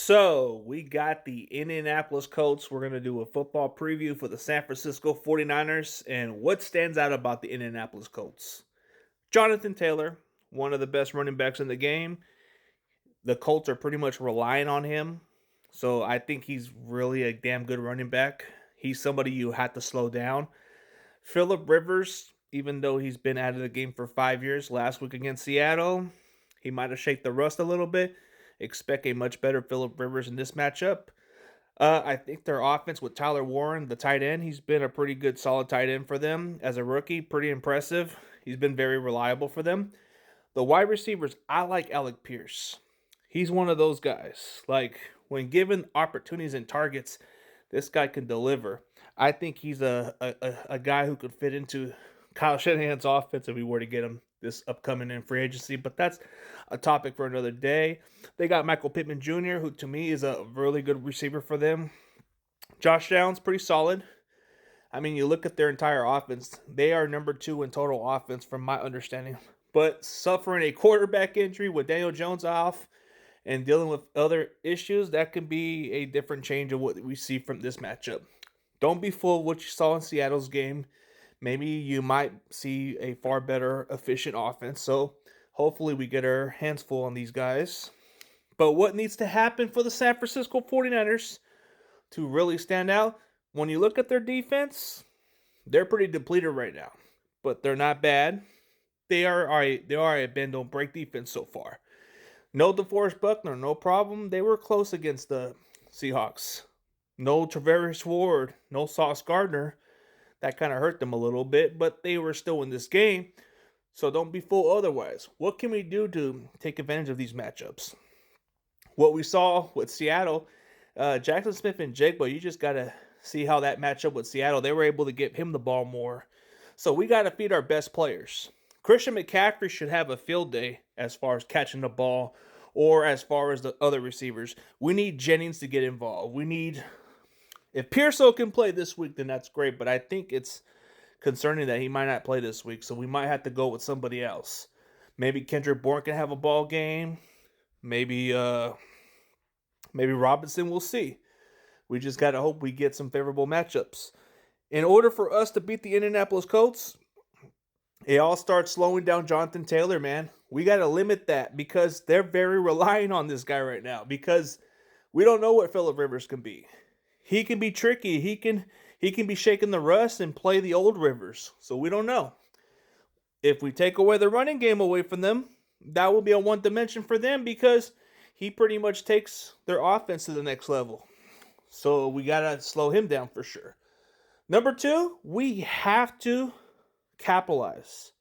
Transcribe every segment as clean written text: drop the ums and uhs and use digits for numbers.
So we got the Indianapolis Colts. We're going to do a football preview for the San Francisco 49ers. And what stands out about the Indianapolis Colts? Jonathan Taylor, one of the best running backs in the game. The Colts are pretty much relying on him. So I think he's really a damn good running back. He's somebody you have to slow down. Phillip Rivers, even though he's been out of the game for 5 years, last week against Seattle, he might have shaken the rust a little bit. Expect a much better Phillip Rivers in this matchup. I think their offense with Tyler Warren, the tight end, he's been a pretty good, solid tight end for them as a rookie. Pretty impressive. He's been very reliable for them. The wide receivers, I like Alec Pierce. He's one of those guys. Like, when given opportunities and targets, this guy can deliver. I think he's a guy who could fit into Kyle Shanahan's offense if we were to get him this upcoming in free agency. But that's a topic for another day. They got Michael Pittman Jr., who to me is a really good receiver for them. Josh Downs, pretty solid. I mean, you look at their entire offense, they are number 2 in total offense from my understanding. But suffering a quarterback injury with Daniel Jones off and dealing with other issues, that could be a different change of what we see from this matchup. Don't be fooled what you saw in Seattle's game. Maybe you might see a far better, efficient offense. So hopefully we get our hands full on these guys. But what needs to happen for the San Francisco 49ers to really stand out? When you look at their defense, they're pretty depleted right now. But they're not bad. They are a bend don't break defense so far. No DeForest Buckner, no problem. They were close against the Seahawks. No Travaris Ward, no Sauce Gardner. That kind of hurt them a little bit, but they were still in this game. So don't be fooled otherwise. What can we do to take advantage of these matchups? What we saw with Seattle, Jackson Smith and Jigba, you just got to see how that matchup with Seattle. They were able to get him the ball more. So we got to feed our best players. Christian McCaffrey should have a field day as far as catching the ball or as far as the other receivers. We need Jennings to get involved. If Pearso can play this week, then that's great. But I think it's concerning that he might not play this week. So we might have to go with somebody else. Maybe Kendrick Bourne can have a ball game. Maybe Robinson, we'll see. We just got to hope we get some favorable matchups. In order for us to beat the Indianapolis Colts, it all starts slowing down Jonathan Taylor, man. We got to limit that because they're very relying on this guy right now because we don't know what Phillip Rivers can be. He can be tricky. He can be shaking the rust and play the old Rivers. So we don't know. If we take away the running game away from them, that will be a one dimension for them because he pretty much takes their offense to the next level. So we got to slow him down for sure. Number 2, we have to capitalize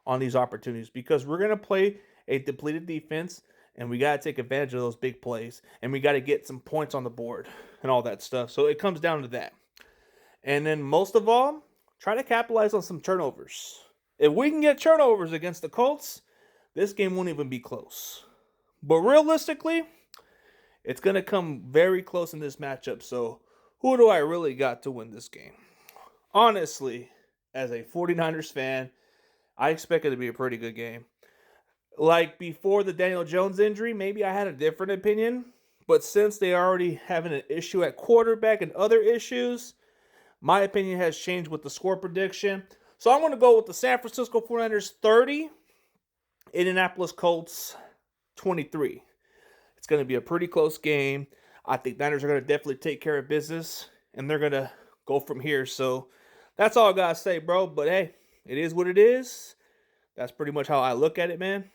on these opportunities because we're going to play a depleted defense and we got to take advantage of those big plays and we got to get some points on the board and all that stuff. So it comes down to that. And then most of all, try to capitalize on some turnovers. If we can get turnovers against the Colts, this game won't even be close. But realistically, it's going to come very close in this matchup. So who do I really got to win this game? Honestly, as a 49ers fan, I expect it to be a pretty good game. Like before the Daniel Jones injury, maybe I had a different opinion. But since they are already having an issue at quarterback and other issues, my opinion has changed with the score prediction. So I'm going to go with the San Francisco 49ers 30, Indianapolis Colts 23. It's going to be a pretty close game. I think Niners are going to definitely take care of business, and they're going to go from here. So that's all I got to say, bro. But hey, it is what it is. That's pretty much how I look at it, man.